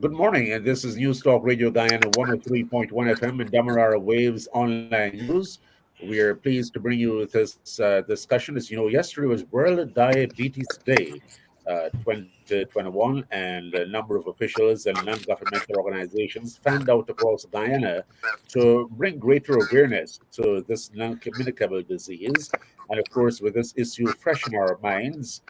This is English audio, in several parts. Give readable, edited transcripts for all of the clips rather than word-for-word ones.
Good morning, and this is News Talk Radio Guyana 103.1 FM and Damarara Waves Online News. We are pleased to bring you this discussion. As you know, yesterday was World Diabetes Day 2021, and a number of officials and non governmental organizations fanned out across Guyana to bring greater awareness to this non communicable disease. And of course, with this issue fresh in our minds,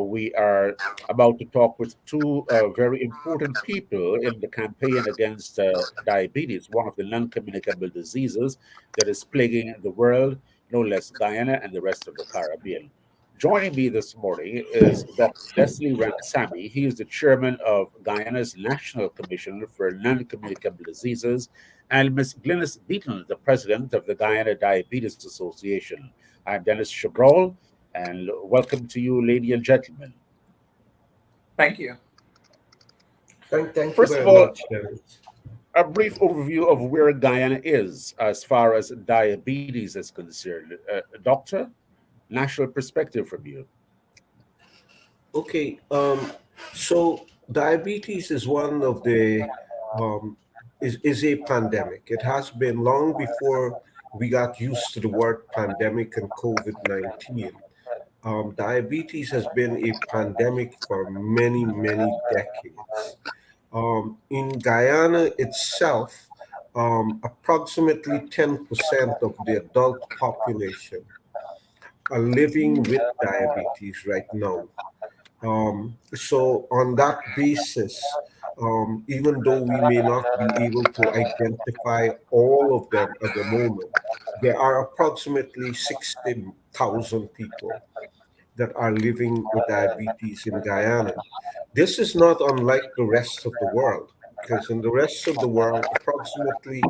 we are about to talk with two very important people in the campaign against diabetes, one of the non communicable diseases that is plaguing the world, no less Guyana and the rest of the Caribbean. Joining me this morning is Dr. Leslie Ransami. He is the chairman of Guyana's National Commission for Non Communicable Diseases, and Ms. Glynis Beaton, the president of the Guyana Diabetes Association. I'm Dennis Chabrol, and welcome to you, ladies and gentlemen. Thank you. Thank you First of very all, much, Dennis. a brief overview of where Guyana is as far as diabetes is concerned. Doctor, national perspective from you. Okay, so diabetes is one of the um, is a pandemic. It has been long before we got used to the word pandemic and COVID-19. Diabetes has been a pandemic for many decades. In Guyana itself, approximately 10% of the adult population are living with diabetes right now. So, on that basis, even though we may not be able to identify all of them at the moment, there are approximately 60,000 people that are living with diabetes in Guyana. This is not unlike the rest of the world, because in the rest of the world, approximately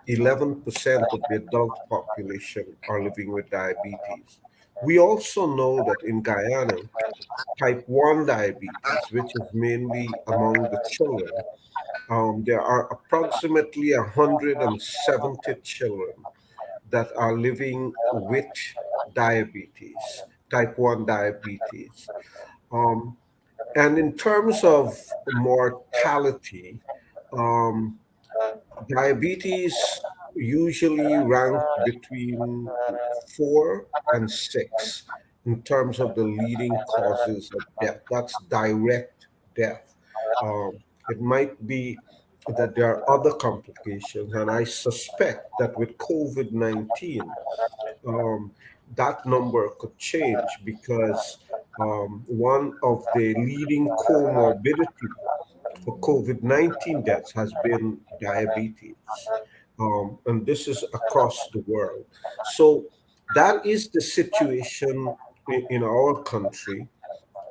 11% of the adult population are living with diabetes. We also know that in Guyana, type 1 diabetes, which is mainly among the children, there are approximately 170 children that are living with diabetes, type 1 diabetes. Um, and in terms of mortality, um, diabetes usually rank between 4 and 6 in terms of the leading causes of death. That's direct death. It might be that there are other complications, and I suspect that with COVID 19, um, that number could change because one of the leading comorbidity for COVID 19 deaths has been diabetes. And this is across the world. So that is the situation in our country.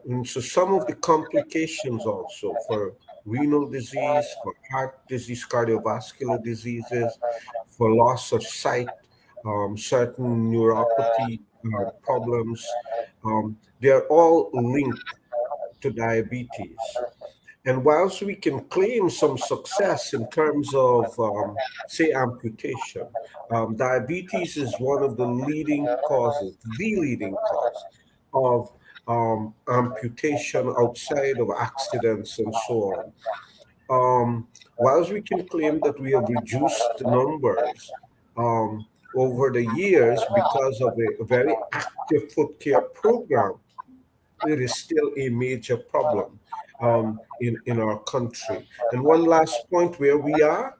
And so some of the complications also for renal disease, for heart disease, cardiovascular diseases, for loss of sight, certain neuropathy problems, they're all linked to diabetes. And whilst we can claim some success in terms of, say, amputation, diabetes is one of the leading cause of amputation outside of accidents and so on. Whilst we can claim that we have reduced the numbers um, over the years because of a very active foot care program, it is still a major problem in our country. And one last point where we are,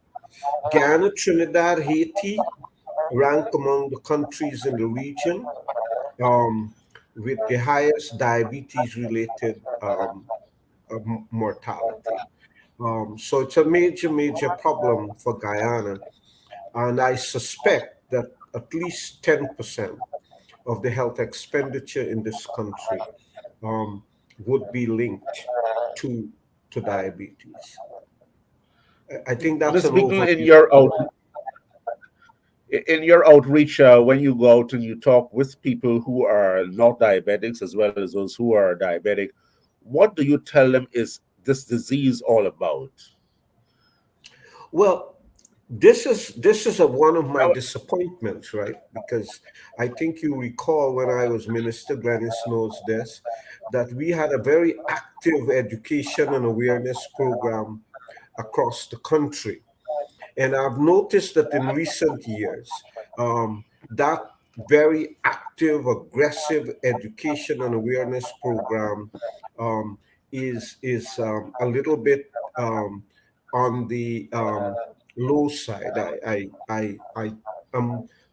Ghana, Trinidad, Haiti rank among the countries in the region um, with the highest diabetes related mortality. So it's a major problem for Guyana. And I suspect that at least 10% of the health expenditure in this country um, would be linked to to diabetes. I think that's Ms. an Beaton, overview. in your outreach, when you go out and you talk with people who are not diabetics as well as those who are diabetic, what do you tell them is this disease all about? Well, this is one of my disappointments, right? Because I think you recall when I was minister, Glennis knows this, that we had a very active education and awareness program across the country. And I've noticed that in recent years, that very active, aggressive education and awareness program um, is a little bit on the low side.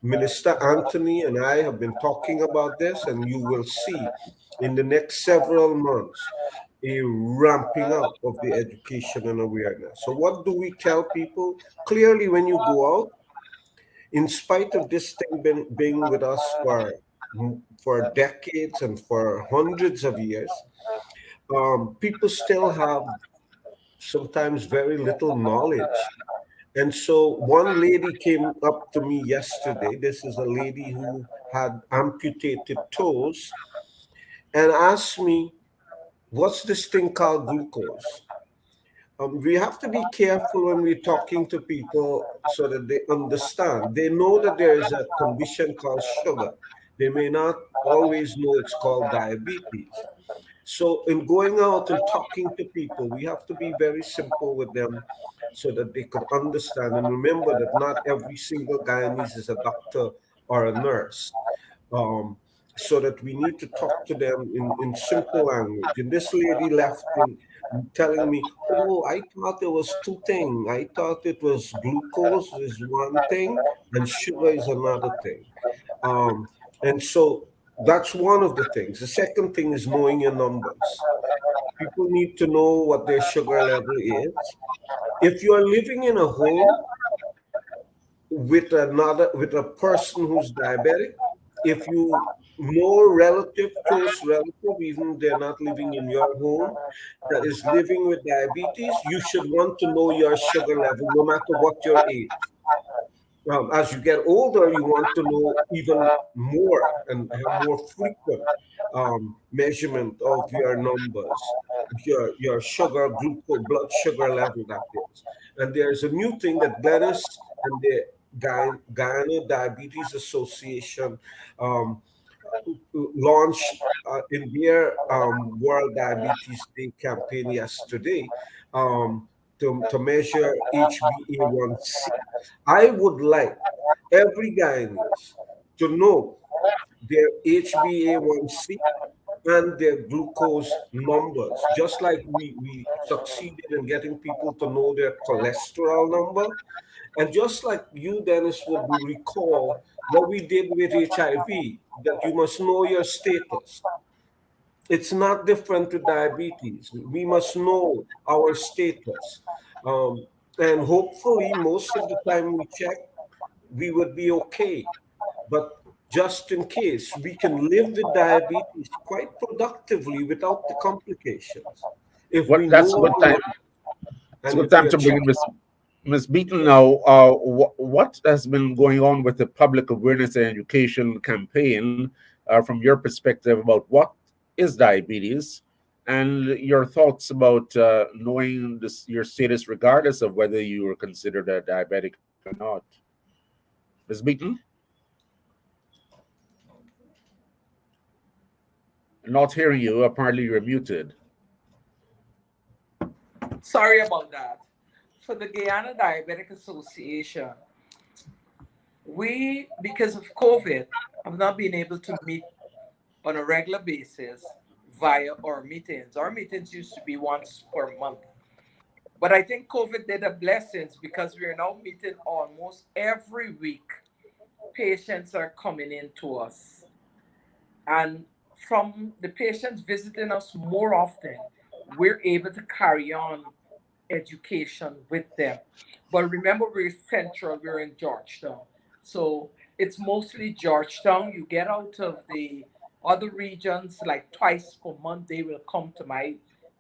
Minister Anthony and I have been talking about this, and you will see in the next several months a ramping up of the education and awareness. So, what do we tell people? Clearly, when you go out, in spite of this thing being with us for decades and for hundreds of years, people still have sometimes very little knowledge. And so one lady came up to me yesterday. This is a lady who had amputated toes and asked me, "What's this thing called glucose?" We have to be careful when we're talking to people so that they understand. They know that there is a condition called sugar. They may not always know it's called diabetes. So, in going out and talking to people, we have to be very simple with them so that they could understand. And remember that not every single Guyanese is a doctor or a nurse. Um, so that we need to talk to them in simple language. And this lady left in telling me, "Oh, I thought it was two things. I thought it was glucose is one thing and sugar is another thing." Um, and so that's one of the things. The second thing is knowing your numbers. People need to know what their sugar level is. If you're living in a home with a person who's diabetic, if you know relative, close relative, even they're not living in your home, that is living with diabetes, you should want to know your sugar level no matter what your age. As you get older, you want to know even more and have more frequent measurement of your numbers, your sugar, glucose, blood sugar level, that is. And there's a new thing that Glennis and the Guyana Diabetes Association um, launched in their World Diabetes Day campaign yesterday to measure HbA1c. I would like every Guyanese to know their HbA1c and their glucose numbers, just like we succeeded in getting people to know their cholesterol number. And just like you, Dennis, would recall what we did with HIV, that you must know your status. It's not different to diabetes. We must know our status. Um, and hopefully, most of the time we check, we would be okay. But just in case, we can live with diabetes quite productively without the complications if What we that's a know good time. It's a and good if time we are to bring in checking. Miss Beaton now. What has been going on with the public awareness and education campaign from your perspective about what is diabetes and your thoughts about knowing your status regardless of whether you are considered a diabetic or not? Miss Beaton, not hearing you. Apparently, you're muted. Sorry about that. For the Guyana Diabetic Association, we, because of COVID, have not been able to meet on a regular basis via our meetings. Our meetings used to be once per month. But I think COVID did a blessings because we are now meeting almost every week. Patients are coming in to us. And from the patients visiting us more often, we're able to carry on education with them. But remember, we're central, we're in Georgetown. So it's mostly Georgetown. You get out of the other regions, like twice per month, they will come to my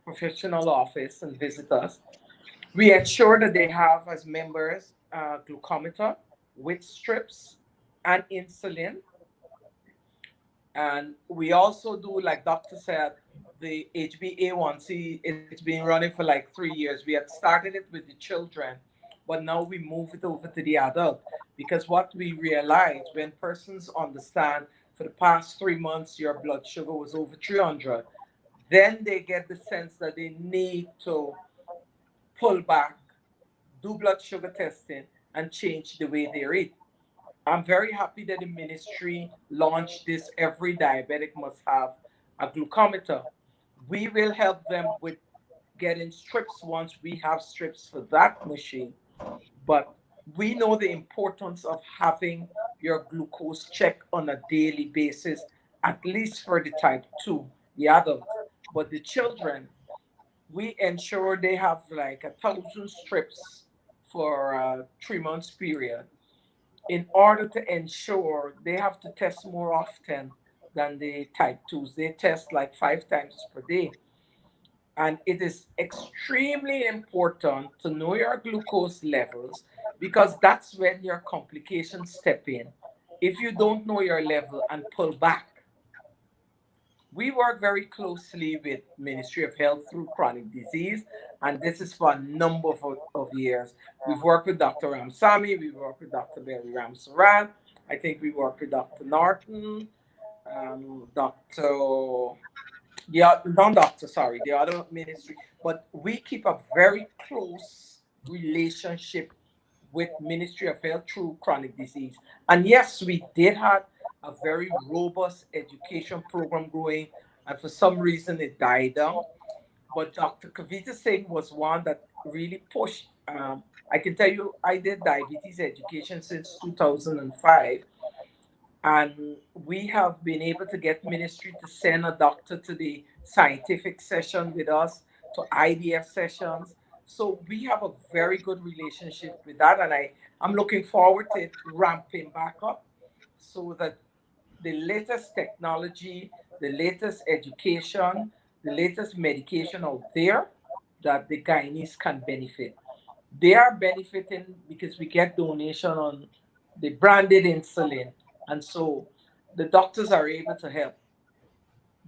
professional office and visit us. We ensure that they have as members glucometer with strips and insulin, and we also do, like Doctor said, the HbA1c. It's been running for like 3 years. We had started it with the children, but now we move it over to the adult because what we realize when persons understand for the past 3 months your blood sugar was over 300, then they get the sense that they need to pull back do blood sugar testing, and change the way they eat. I'm very happy that the ministry launched this. Every diabetic must have a glucometer. We will help them with getting strips once we have strips for that machine. But we know the importance of having your glucose checked on a daily basis, at least for the type 2, the adult. But the children, we ensure they have like 1,000 strips for a 3 months period in order to ensure they have to test more often than the type 2s. They test like 5 times per day. And it is extremely important to know your glucose levels because that's when your complications step in. If you don't know your level and pull back, we work very closely with Ministry of Health through chronic disease, and this is for a number of years. We've worked with Dr. Ramsamy, we've worked with Dr. Barry Ramsaran, I think we worked with Dr. Norton, Dr. Yeah, non-doctor, sorry, the other ministry. But we keep a very close relationship with Ministry of Health through chronic disease. And yes, we did have a very robust education program going, and for some reason it died down. But Dr. Kavita Singh was one that really pushed. I can tell you, I did diabetes education since 2005, and we have been able to get ministry to send a doctor to the scientific session with us, to IDF sessions. So we have a very good relationship with that, and I'm looking forward to it ramping back up so that the latest technology, the latest education, the latest medication out there that the Guyanese can benefit. They are benefiting because we get donation on the branded insulin, and so the doctors are able to help.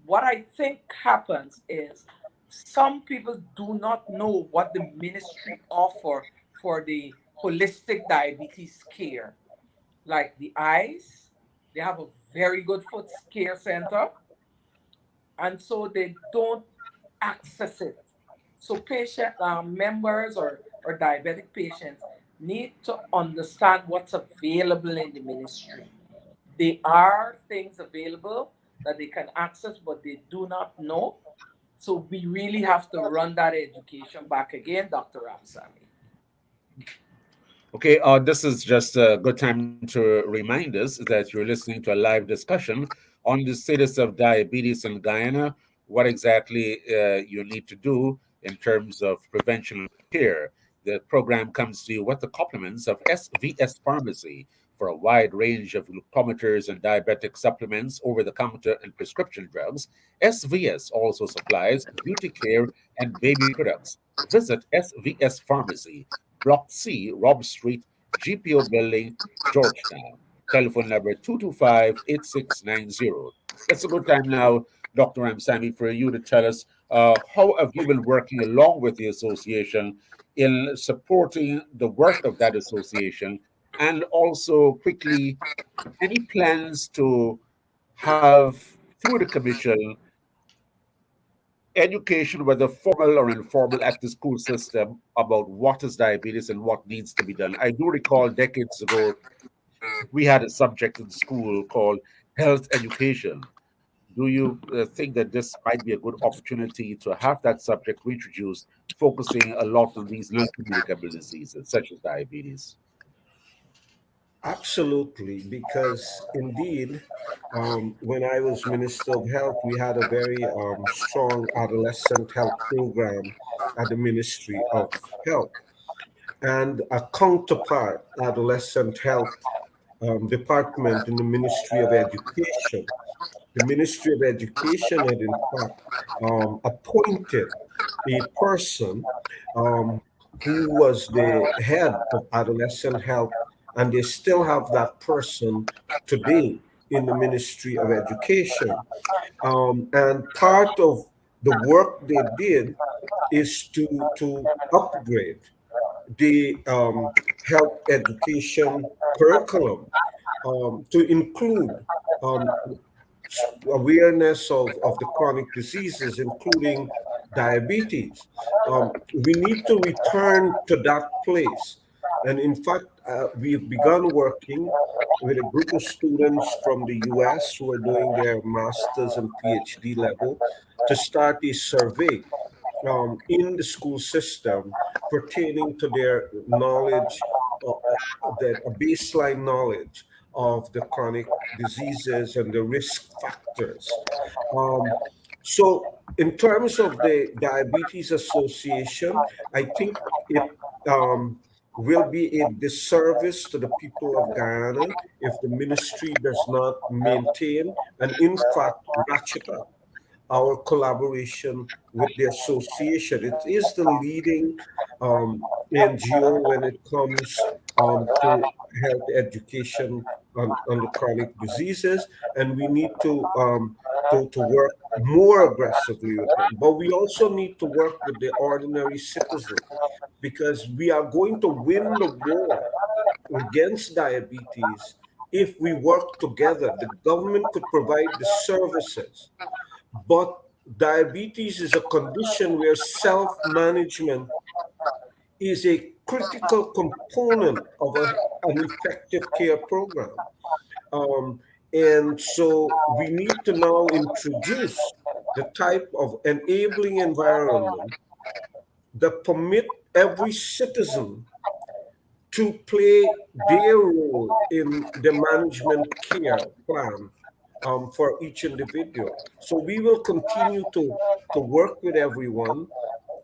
What I think happens is some people do not know what the ministry offer for the holistic diabetes care, like the eyes. They have a very good foot care center, and so they don't access it. So patient members or diabetic patients need to understand what's available in the ministry. There are things available that they can access, but they do not know. So we really have to run that education back again, Dr. Ramsamy. Okay, this is just a good time to remind us that you're listening to a live discussion on the status of diabetes in Guyana, what exactly you need to do in terms of prevention and care. The program comes to you with the compliments of SVS Pharmacy for a wide range of glucometers and diabetic supplements, over the counter and prescription drugs. SVS also supplies beauty care and baby products. Visit SVS Pharmacy, Block C, Rob Street, GPO Building, Georgetown. Telephone number 225-8690. It's a good time now, Dr. Ramsamy, for you to tell us how have you been working along with the association in supporting the work of that association, and also quickly, any plans to have, through the commission, education, whether formal or informal, at the school system about what is diabetes and what needs to be done. I do recall decades ago, we had a subject in school called health education. Do you think that this might be a good opportunity to have that subject reintroduced, focusing a lot on these non communicable diseases such as diabetes? Absolutely, because indeed, when I was Minister of Health, we had a very strong adolescent health program at the Ministry of Health, and a counterpart adolescent health department in the Ministry of Education. The Ministry of Education had, in fact, appointed a person um, who was the head of adolescent health, and they still have that person today in the Ministry of Education. And part of the work they did is to upgrade the health education curriculum to include um, awareness of the chronic diseases, including diabetes. We need to return to that place. And in fact, we've begun working with a group of students from the US who are doing their master's and PhD level to start a survey in the school system pertaining to their knowledge, that a baseline knowledge of the chronic diseases and the risk factors. Um, so, in terms of the Diabetes Association, I think it will be a disservice to the people of Guyana if the ministry does not maintain and, in fact, ratchet up our collaboration with the association. It is the leading NGO when it comes to health education on the chronic diseases, and we need to work more aggressively with them. But we also need to work with the ordinary citizen because we are going to win the war against diabetes if we work together. The government could provide the services, but diabetes is a condition where self management is a critical component of an effective care program. Um, and so we need to now introduce the type of enabling environment that permit every citizen to play their role in the management care plan for each individual. So we will continue to work with everyone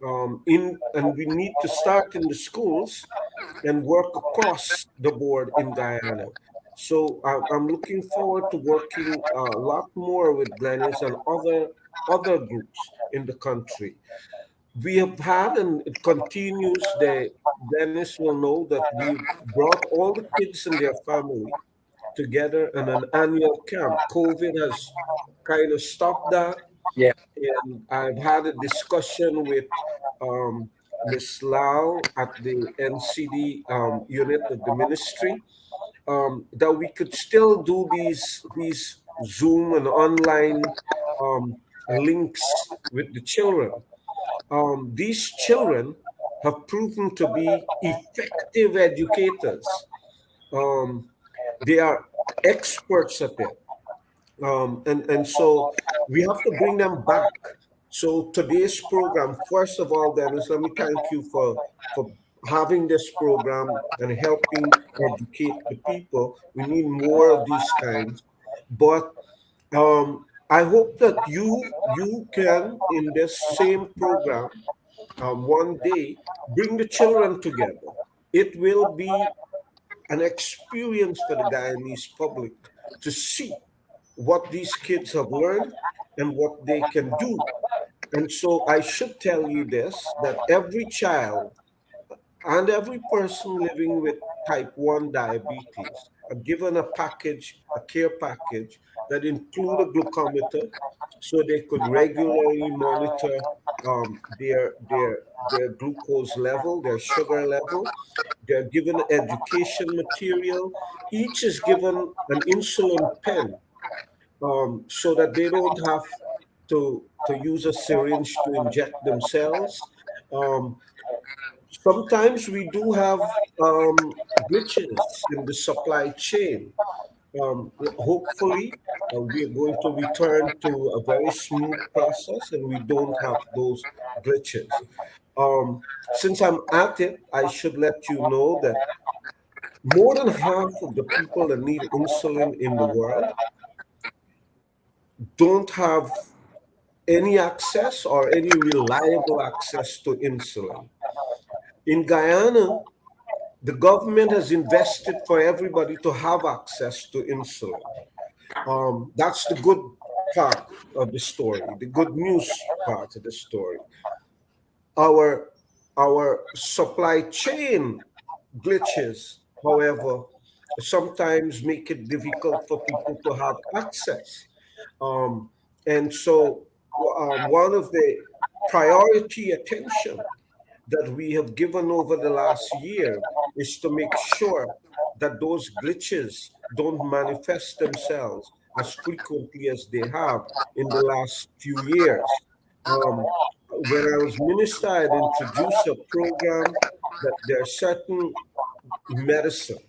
and we need to start in the schools and work across the board in Guyana. So I'm looking forward to working a lot more with Glennis and other groups in the country. We have had, and it continues. The Dennis will know that we've brought all the kids and their family together in an annual camp. COVID has kind of stopped that, Yeah. and I've had a discussion with um, Miss Lau at the NCD unit of the ministry, that we could still do these Zoom and online links with the children. These children have proven to be effective educators. Um, they are experts at it. And so we have to bring them back. So today's program, first of all, Dennis, let me thank you for having this program and helping educate the people. We need more of these kinds. But I hope that you can, in this same program, one day bring the children together. It will be an experience for the Guyanese public to see what these kids have learned and what they can do. And so I should tell you this, that every child and every person living with type 1 diabetes are given a package, a care package that include a glucometer so they could regularly monitor their glucose level, their sugar level. They're given education material. Each is given an insulin pen so that they don't have to use a syringe to inject themselves. Um, Sometimes we do have glitches in the supply chain. Hopefully, we are going to return to a very smooth process and we don't have those glitches. Since I'm at it, I should let you know that more than half of the people that need insulin in the world don't have any access or any reliable access to insulin. In Guyana, the government has invested for everybody to have access to insulin. That's the good part of the story, the good news part of the story. Our our supply chain glitches, however, sometimes make it difficult for people to have access. Um, and so, one of the priority attention that we have given over the last year is to make sure that those glitches don't manifest themselves as frequently as they have in the last few years. Um, when I was minister, I'd introduced a program that there are certain medicine,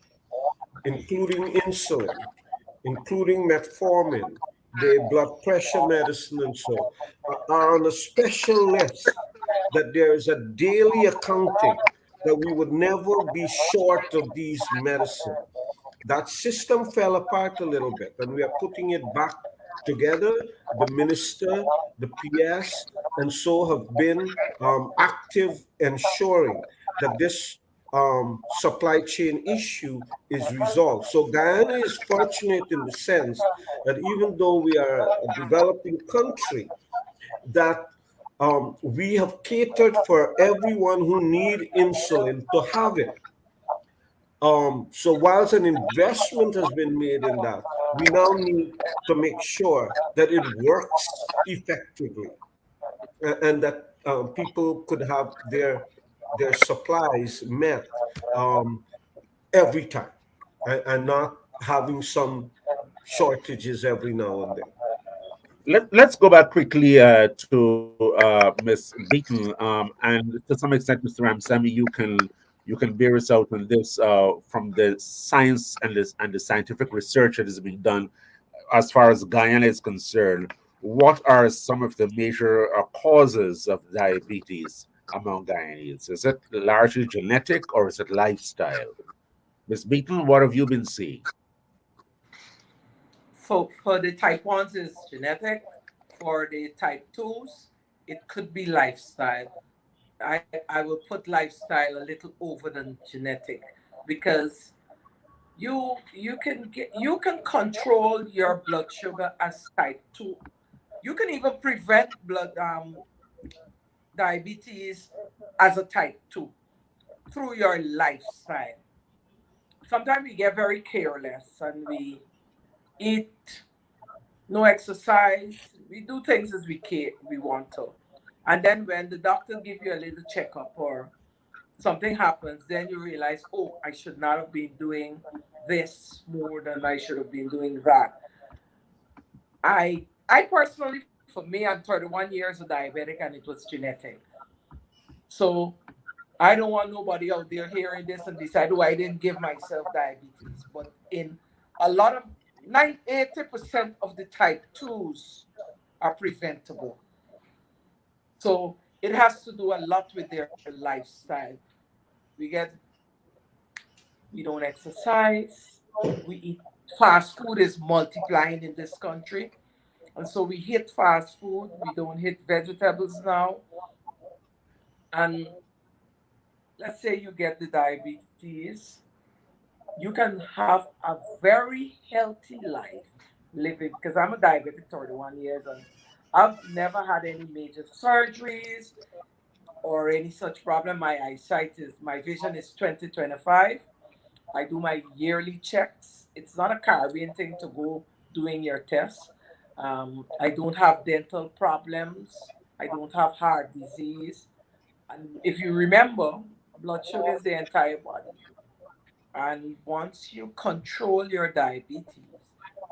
including insulin, including metformin, the blood pressure medicine, and so are on a special list that there is a daily accounting that we would never be short of these medicines. That system fell apart a little bit, and we are putting it back together. The minister, the PS, and so have been active ensuring that this supply chain issue is resolved. So Guyana is fortunate in the sense that even though we are a developing country, that we have catered for everyone who need insulin to have it. So whilst an investment has been made in that, we now need to make sure that it works effectively, and that people could have their supplies met um, every time, and not having some shortages every now and then. Let's go back quickly to Miss Beaton, and to some extent, Mr. Ramsamy, you can bear us out on this from the science and the scientific research that is being done as far as Guyana is concerned. What are some of the major causes of diabetes among Guyanese? Is it largely genetic or is it lifestyle? Miss Beaton, what have you been seeing? For the type 1s, it's genetic. For the type 2s, it could be lifestyle. I will put lifestyle a little over than genetic because you can control your blood sugar as type 2. You can even prevent blood diabetes as a type 2 through your lifestyle. Sometimes we get very careless and we eat, no exercise, we do things as we want to. And then when the doctor give you a little checkup or something happens, then you realize, oh, I should not have been doing this more than I should have been doing that. I personally, for me, I'm 31 years a diabetic and it was genetic. So I don't want nobody out there hearing this and decide, oh, I didn't give myself diabetes. But in a lot of 80% of the type 2s are preventable. So it has to do a lot with their lifestyle. We get we don't exercise, we eat fast food is multiplying in this country. And so we hit fast food, we don't hit vegetables now. And let's say you get the diabetes, you can have a very healthy life living because I'm a diabetic 31 years and I've never had any major surgeries or any such problem. My vision is 2025. I do my yearly checks. It's not a Caribbean thing to go doing your tests. I don't have dental problems. I don't have heart disease. And if you remember, blood sugar is the entire body. And once you control your diabetes,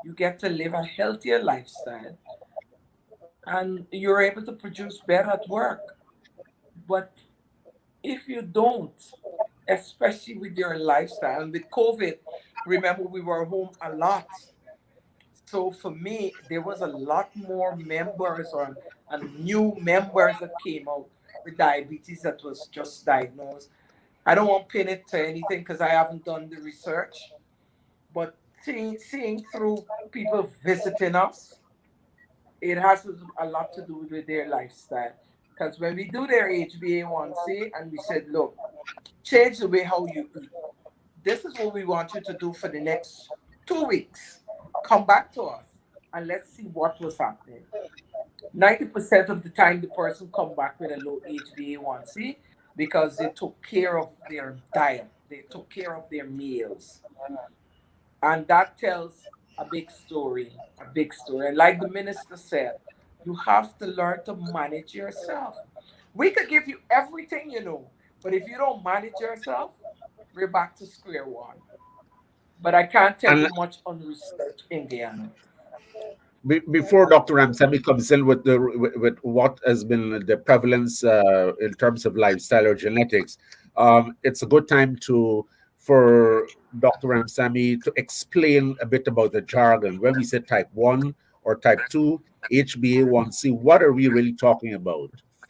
you get to live a healthier lifestyle and you're able to produce better at work. But if you don't, especially with your lifestyle, and with COVID, remember we were home a lot. So for me, there was a lot more members or and new members that came out with diabetes that was just diagnosed. I don't want to pin it to anything because I haven't done the research, but seeing through people visiting us, it has a lot to do with their lifestyle. Because when we do their HbA1c and we said, look, change the way how you eat. This is what we want you to do for the next 2 weeks. Come back to us and let's see what was happening. 90% of the time, the person come back with a low HbA1c because they took care of their diet. They took care of their meals. And that tells a big story, a big story. And like the minister said, you have to learn to manage yourself. We could give you everything you know, but if you don't manage yourself, we're back to square one. But I can't tell And you much on research in Guyana. Before Dr. Ramsamy comes in with with what has been the prevalence in terms of lifestyle or genetics, it's a good time to for Dr. Ramsamy to explain a bit about the jargon. When we say type 1 or type 2, HbA1c, what are we really talking about?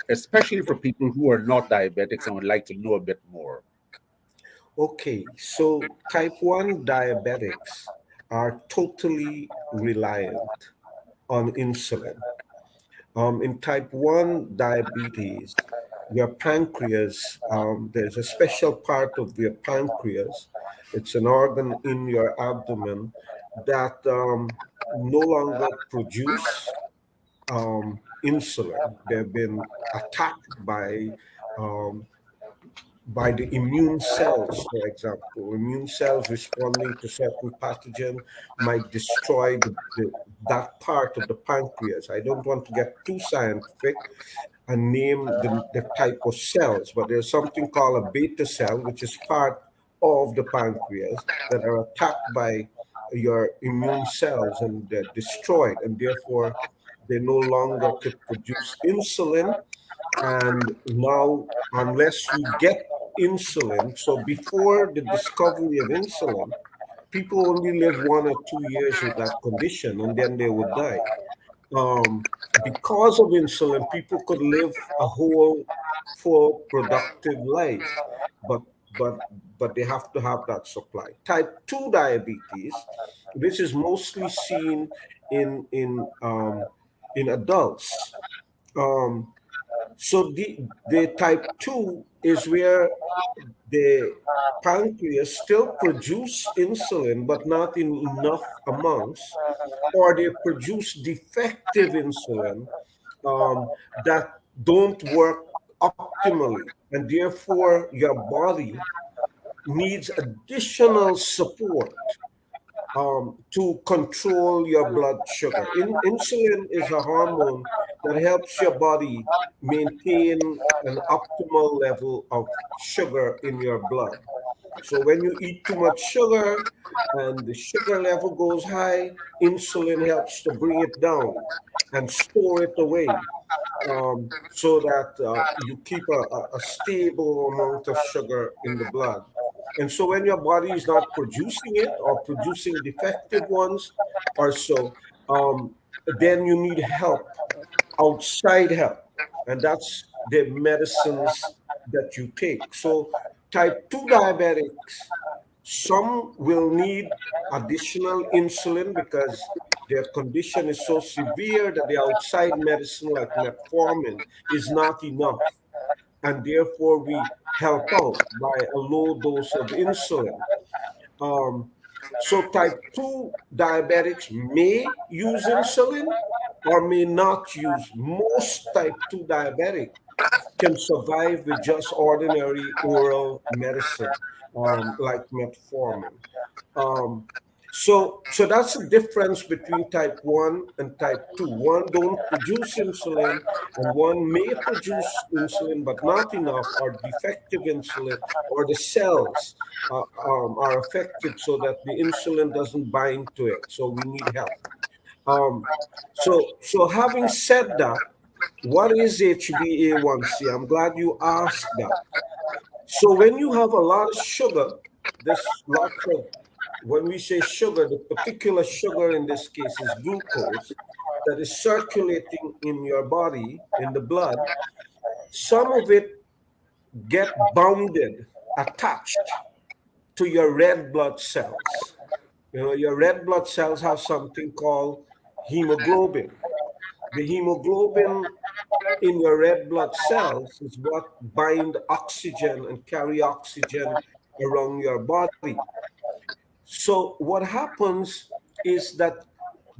Especially for people who are not diabetics and would like to know a bit more. Okay, so type 1 diabetics are totally reliant on insulin. In type 1 diabetes, your pancreas, there's a special part of your pancreas, it's an organ in your abdomen that no longer produce insulin. They've been attacked um, by the immune cells, for example. Immune cells responding to certain pathogen might destroy that part of the pancreas. I don't want to get too scientific and name the type of cells, but there's something called a beta cell, which is part of the pancreas that are attacked by your immune cells and they're destroyed, and therefore they no longer could produce insulin. And now, unless you get insulin, so before the discovery of insulin, people only live 1 or 2 years with that condition and then they would die. Because of insulin, people could live a whole full productive life, but but but they have to have that supply. Type 2 diabetes, this is mostly seen in adults. Um, so the type 2 is where the pancreas still produce insulin, but not in enough amounts, or they produce defective insulin that don't work optimally, and therefore your body needs additional support to control your blood sugar. Insulin is a hormone that helps your body maintain an optimal level of sugar in your blood. So when you eat too much sugar and the sugar level goes high, insulin helps to bring it down and store it away so that you keep a stable amount of sugar in the blood. And so when your body is not producing it or producing defective ones or so, then you need help, outside help. And that's the medicines that you take. So type 2 diabetics, some will need additional insulin because their condition is so severe that the outside medicine, like metformin, is not enough. And therefore, we help out by a low dose of insulin. Um, so, type 2 diabetics may use insulin or may not use. Most type 2 diabetic can survive with just ordinary oral medicine, like metformin. Um, so that's the difference between type 1 and type 2. One don't produce insulin, and one may produce insulin, but not enough, or defective insulin, or the cells are affected so that the insulin doesn't bind to it. So we need help. Um, so having said that, what is HbA1c? I'm glad you asked that. So when you have a lot of sugar, there's lots of, when we say sugar, the particular sugar in this case is glucose that is circulating in your body, in the blood. Some of it get bounded, attached to your red blood cells. You know, your red blood cells have something called hemoglobin. The hemoglobin in your red blood cells is what bind oxygen and carry oxygen around your body. So what happens is that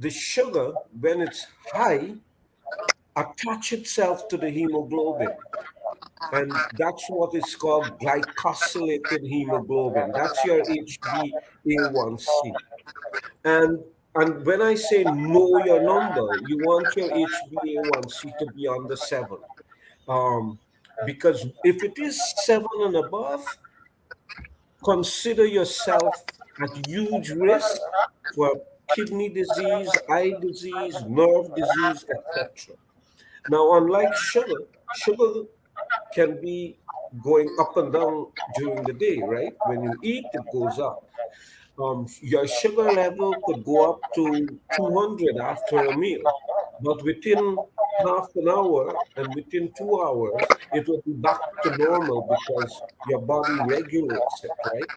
the sugar, when it's high, attach itself to the hemoglobin. And that's what is called glycosylated hemoglobin. That's your HbA1c. And and when I say know your number, you want your HbA1c to be under 7. Um, because if it is 7 and above, consider yourself at huge risk for kidney disease, eye disease, nerve disease, etc. Now, unlike sugar, sugar can be going up and down during the day, right? When you eat, it goes up. Your sugar level could go up to 200 after a meal, but within half an hour and within 2 hours, it will be back to normal because your body regulates it, right?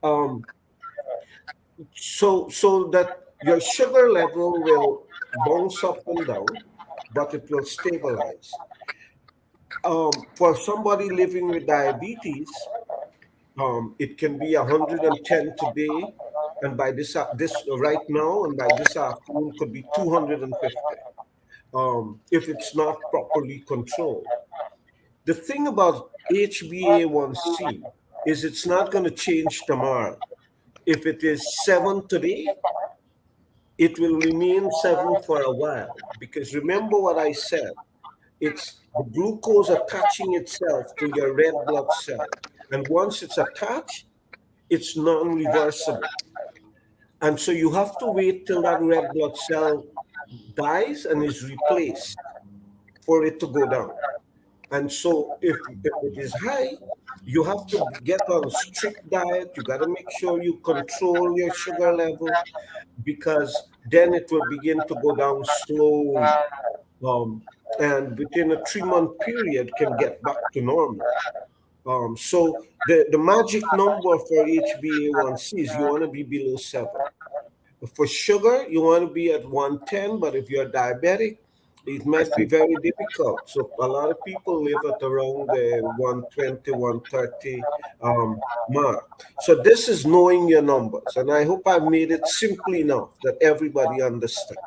Um, so that your sugar level will bounce up and down, but it will stabilize. For somebody living with diabetes, it can be 110 today, and by this right now, and by this afternoon could be 250 if it's not properly controlled. The thing about HbA1c is it's not going to change tomorrow. If it is 7 today, it will remain 7 for a while. Because remember what I said, it's the glucose attaching itself to your red blood cell. And once it's attached, it's non-reversible. And so you have to wait till that red blood cell dies and is replaced for it to go down. And so if it is high, you have to get on a strict diet. You got to make sure you control your sugar level because then it will begin to go down slowly. Um, and within a 3 month period can get back to normal. So the magic number for HbA1c is you want to be below 7. For sugar, you want to be at 110, but if you're diabetic, it I might be see. very difficult. So a lot of people live at around the 120, 130 mark. So this is knowing your numbers. And I hope I've made it simple enough that everybody understands.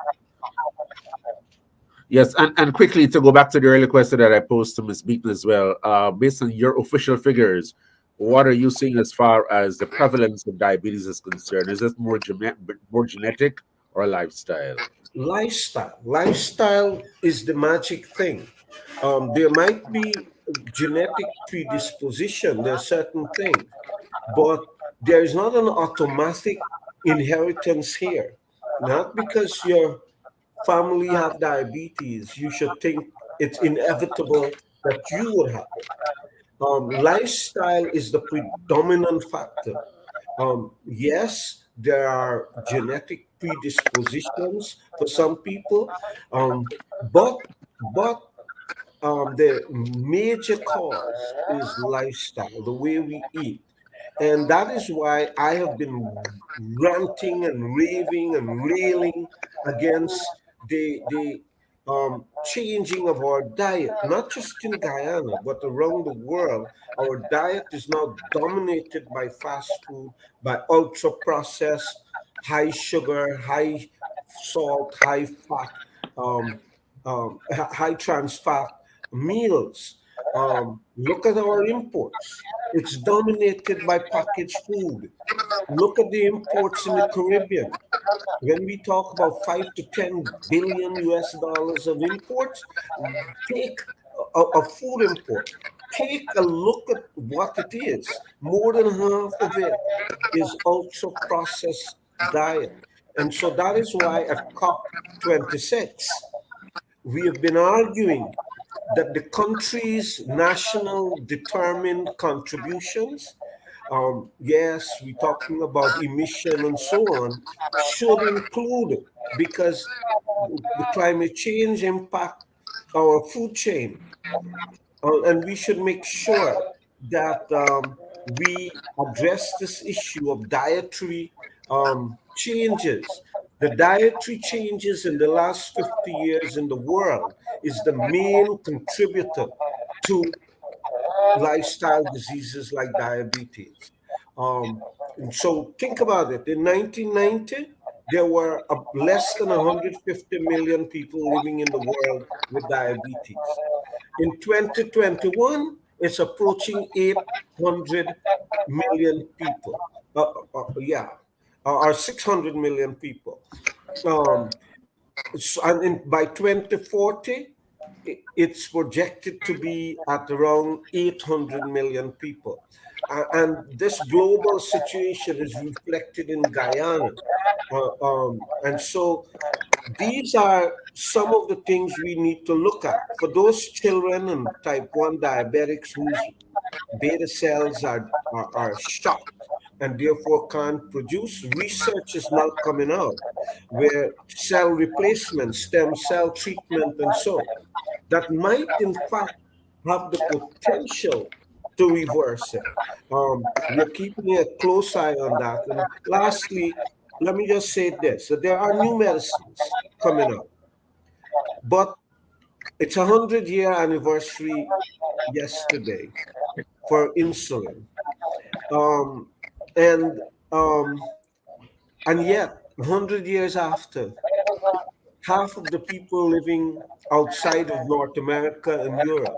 Yes, and quickly to go back to the earlier question that I posed to Ms. Beaton as well, based on your official figures, what are you seeing as far as the prevalence of diabetes is concerned? Is it more genetic or lifestyle? Lifestyle is the magic thing. There might be genetic predisposition, there are certain things, but there is not an automatic inheritance here. Not because your family have diabetes, you should think it's inevitable that you would have it. Lifestyle is the predominant factor. Yes, there are genetic predispositions for some people, but the major cause is lifestyle, the way we eat. And that is why I have been ranting and raving and railing against the changing of our diet, not just in Guyana, but around the world. Our diet is now dominated by fast food, by ultra processed, high sugar, high salt, high fat, um, high trans fat meals. Look at our imports. It's dominated by packaged food. Look at the imports in the Caribbean. When we talk about 5 to 10 billion US dollars of imports, take a food import. Take a look at what it is. More than half of it is ultra processed diet. And so that is why at COP26, we have been arguing that the country's national determined contributions, yes, we're talking about emission and so on, should include because the climate change impact our food chain, and we should make sure that we address this issue of dietary changes. The dietary changes in the last 50 years in the world is the main contributor to lifestyle diseases like diabetes. Um, and so think about it. In 1990, there were less than 150 million people living in the world with diabetes. In 2021, it's approaching 800 million people. Yeah, or 600 million people. Um, and by 2040, it's projected to be at around 800 million people. And this global situation is reflected in Guyana. And so these are some of the things we need to look at. For those children and type 1 diabetics whose beta cells are shot and therefore can't produce, research is now coming out where cell replacement, stem cell treatment, and so that might in fact have the potential to reverse it. We're keeping a close eye on that. And lastly, let me just say this, that there are new medicines coming out, but it's 100-year anniversary yesterday for insulin. Um, and um, and yet, 100 years after, half of the people living outside of North America and Europe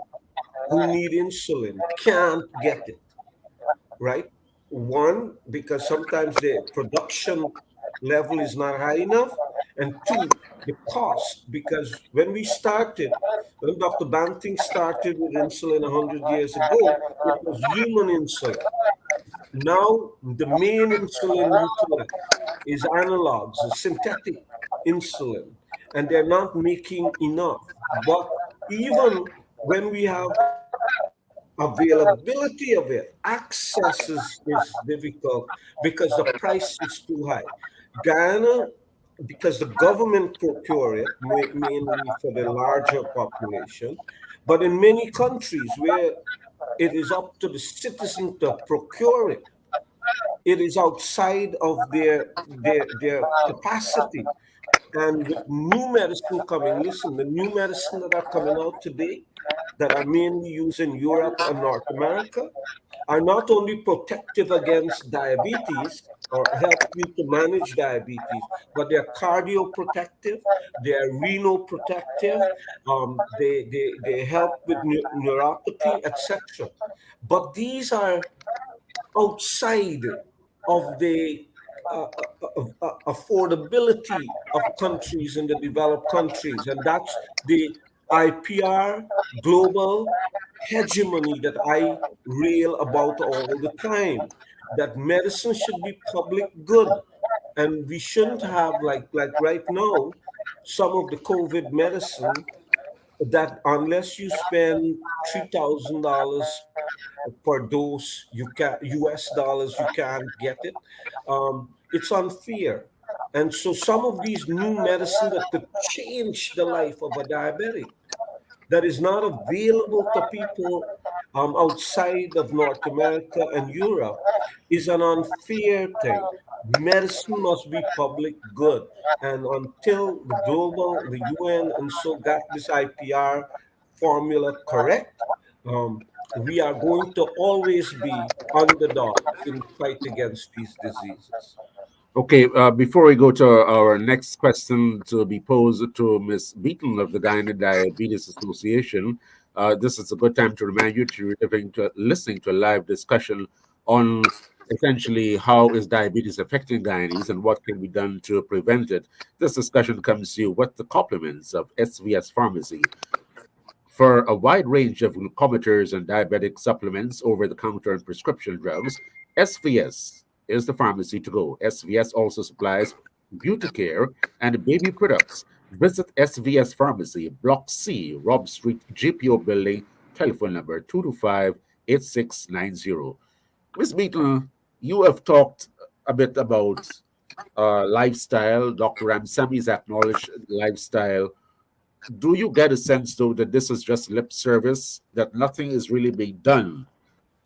who need insulin can't get it, right? One, because sometimes the production level is not high enough, and two, the cost, because when Dr. Banting started with insulin 100 years ago, it was human insulin. Now, the main insulin utilized is analogs, a synthetic insulin, and they're not making enough. But even when we have availability of it, access is difficult because the price is too high. Guyana, because the government procure it mainly for the larger population, but in many countries where it is up to the citizen to procure it, it is outside of their capacity. And with new medicine coming, listen, the new medicine that are coming out today that are mainly used in Europe and North America are not only protective against diabetes or help you to manage diabetes, but they're cardioprotective, they're renal protective, they help with neuropathy, etc. But these are outside of the affordability of countries in the developed countries. And that's the IPR global hegemony that I rail about all the time. That medicine should be public good. And we shouldn't have, like right now, some of the COVID medicine that unless you spend $3,000 per dose, you can US dollars, you can't get it. It's unfair. And so some of these new medicine that could change the life of a diabetic that is not available to people outside of North America and Europe is an unfair thing. Medicine must be public good. And until the UN, and so got this IPR formula correct, we are going to always be underdog in the fight against these diseases. Okay, before we go to our next question to be posed to Ms. Beaton of the Guyana Diabetes Association, this is a good time to remind you to listening to a live discussion on essentially how is diabetes affecting Guyanese and what can be done to prevent it. This discussion comes to you with the compliments of SVS Pharmacy. For a wide range of glucometers and diabetic supplements, over the counter and prescription drugs, SVS is the pharmacy to go. SVS also supplies beauty care and baby products. Visit SVS Pharmacy, Block C, Rob Street, GPO Building, telephone number 225-8690. Ms. Beaton, you have talked a bit about lifestyle. Dr. Ramsami's acknowledged lifestyle. Do you get a sense though that this is just lip service, that nothing is really being done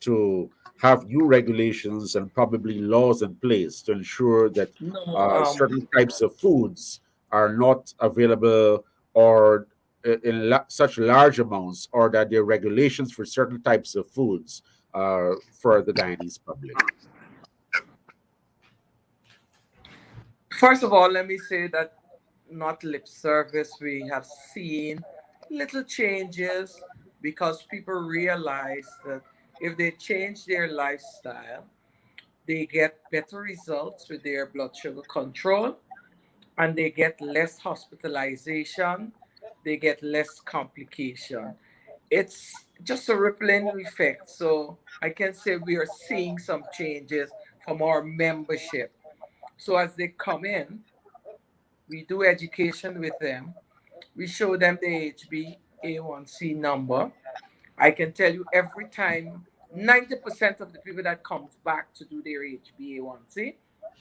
to have new regulations and probably laws in place to ensure that No, certain types of foods are not available or in such large amounts, or that there are regulations for certain types of foods for the Guyanese public? first of all, let me say that not lip service. We have seen little changes because people realize that if they change their lifestyle, they get better results with their blood sugar control and they get less hospitalization, they get less complication. It's just a rippling effect. So I can say we are seeing some changes from our membership. So as they come in, we do education with them. We show them the HbA1c number. I can tell you every time, 90% of the people that comes back to do their HbA1c,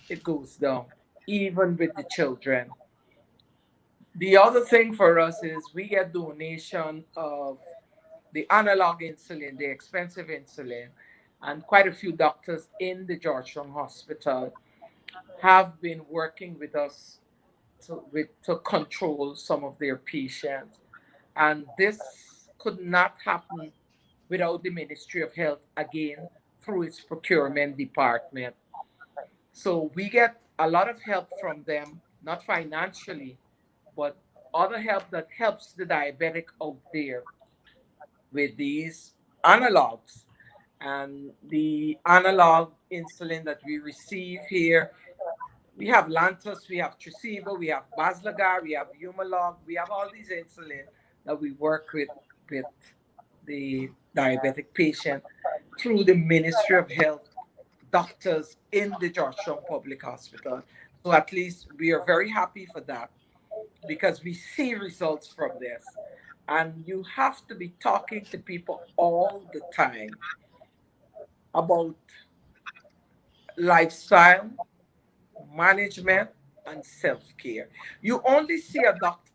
it goes down, even with the children. The other thing for us is we get donation of the analog insulin, the expensive insulin, and quite a few doctors in the Georgetown Hospital have been working with us to control some of their patients. And this could not happen without the Ministry of Health again through its procurement department. So we get a lot of help from them, not financially, but other help that helps the diabetic out there with these analogs. And the analog insulin that we receive here, we have Lantus, we have Tresiba, we have Baslogar, we have Humalog, we have all these insulin that we work with the diabetic patient through the Ministry of Health doctors in the Georgetown Public Hospital. So at least we are very happy for that because we see results from this. And you have to be talking to people all the time about lifestyle, management, and self care. You only see a doctor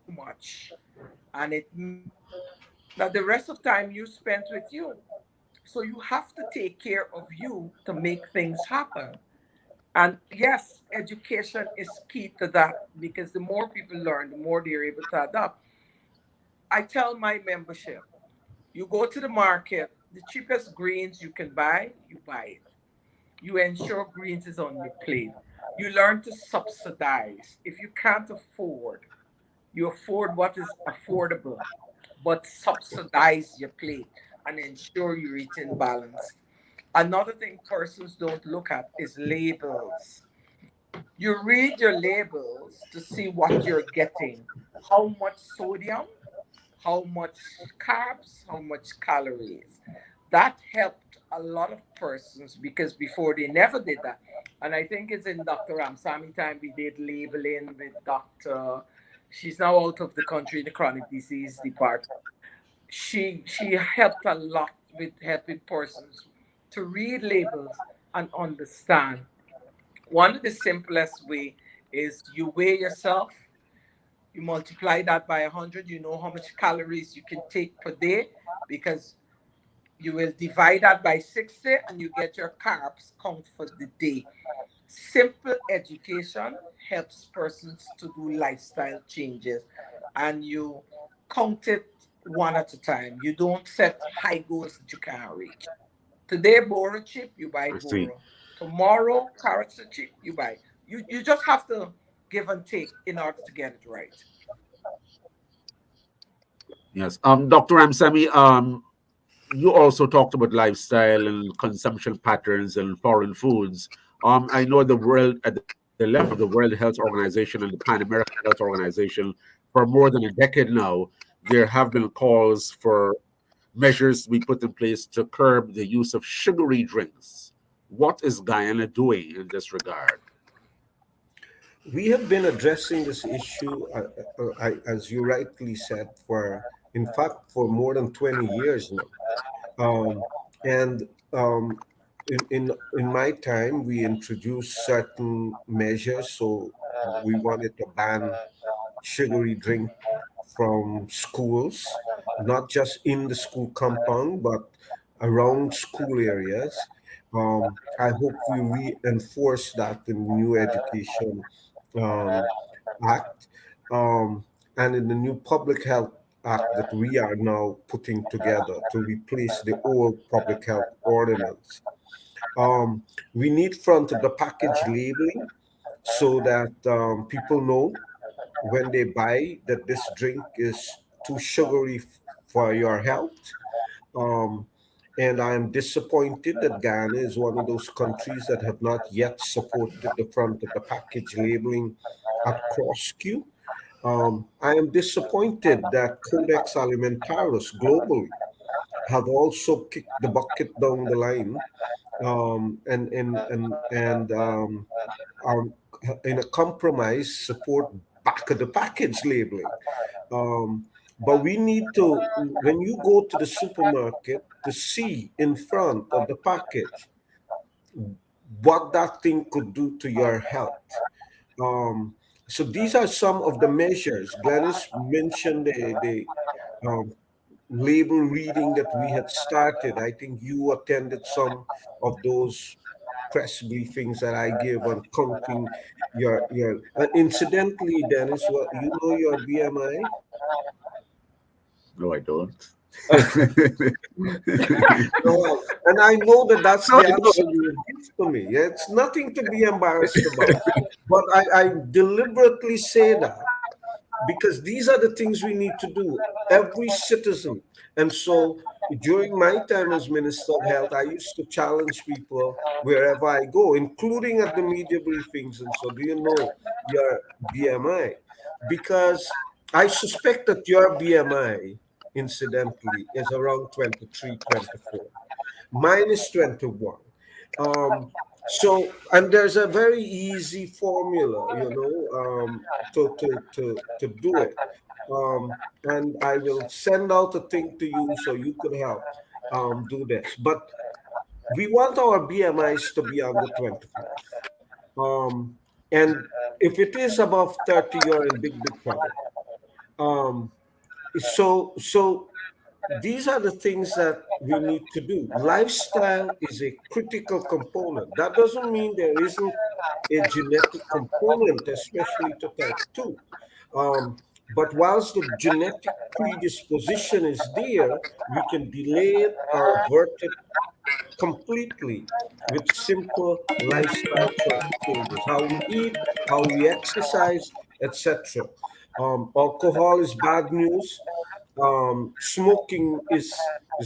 too much, and it means that the rest of time you spent with you. So you have to take care of you to make things happen. And yes, education is key to that because the more people learn, the more they're able to adapt. I tell my membership, you go to the market, the cheapest greens you can buy, you buy it. You ensure greens is on your plate. You learn to subsidize. If you can't afford, you afford what is affordable, but subsidize your plate and ensure you're eating balanced. Another thing persons don't look at is labels. You read your labels to see what you're getting, how much sodium, how much carbs, how much calories. That helped a lot of persons because before they never did that. And I think it's in Dr. Ramsami time we did labeling with Dr. She's now out of the country in the chronic disease department. She helped a lot with helping persons to read labels and understand. One of the simplest way is you weigh yourself, you multiply that by 100, you know how much calories you can take per day because you will divide that by 60 and you get your carbs count for the day. Simple education helps persons to do lifestyle changes and you count it one at a time. You don't set high goals that you can't reach. Today, boro chip, you buy I see. boro. Tomorrow, carrots are cheap, you buy. You just have to give and take in order to get it right. Yes. Dr. Ramsamy, you also talked about lifestyle and consumption patterns and foreign foods. I know the world, at the level of the World Health Organization and the Pan American Health Organization, for more than a decade now, there have been calls for measures to be put in place to curb the use of sugary drinks. What is Guyana doing in this regard? We have been addressing this issue, as you rightly said, in fact, for more than 20 years now. And in my time, we introduced certain measures. So we wanted to ban sugary drink from schools, not just in the school compound, but around school areas. I hope we reinforce that in the new education um, act, um, and in the new public health act that we are now putting together to replace the old public health ordinance. We need front of the package labeling so that people know when they buy that this drink is too sugary for your health. Um, and I am disappointed that Ghana is one of those countries that have not yet supported the front of the package labeling at Prosecute. I am disappointed that Codex Alimentarius globally have also kicked the bucket down the line and um, in a compromise support back of the package labeling. Um, but we need to, when you go to the supermarket, to see in front of the package what that thing could do to your health. Um, so these are some of the measures. Glennis mentioned the um, label reading that we had started. I think you attended some of those press briefings that I give on counting your. Incidentally, Dennis, what you know your BMI? No, I don't. No, and I know that that's No, the I answer don't. you give to me. It's nothing to be embarrassed about. But I deliberately say that because these are the things we need to do, every citizen. And so during my time as Minister of Health, I used to challenge people wherever I go, including at the media briefings. And so, do you know your BMI? Because I suspect that your BMI, incidentally, is around 23, 24. Mine is 21. And there's a very easy formula, to do it. And I will send out a thing to you so you could help do this. But we want our BMIs to be under 25. Um, and if it is above 30, you're in big, big trouble. Um, so these are the things that we need to do. Lifestyle is a critical component. That doesn't mean there isn't a genetic component, especially to type 2. But whilst the genetic predisposition is there, we can delay it or avert it completely with simple lifestyle changes: how we eat, how we exercise, etc. Alcohol is bad news. Smoking is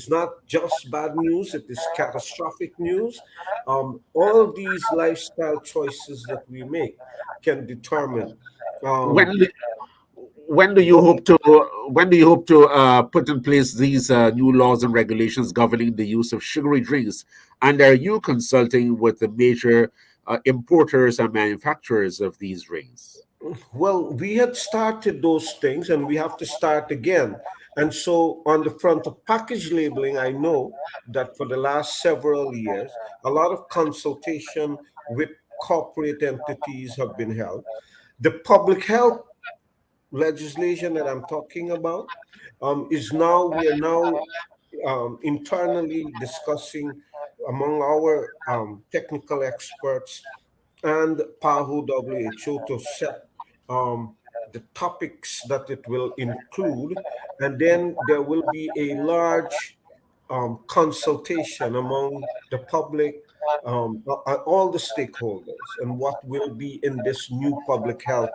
not just bad news; it is catastrophic news. All these lifestyle choices that we make can determine. Um, when do- when do you go hope to put in place these new laws and regulations governing the use of sugary drinks? And are you consulting with the major importers and manufacturers of these drinks? Well, we had started those things and we have to start again. And so, on the front of package labeling, I know that for the last several years, a lot of consultation with corporate entities have been held. The public health legislation that I'm talking about we are now internally discussing among our technical experts and PAHO WHO to set um, the topics that it will include. And then there will be a large consultation among the public, all the stakeholders, and what will be in this new public health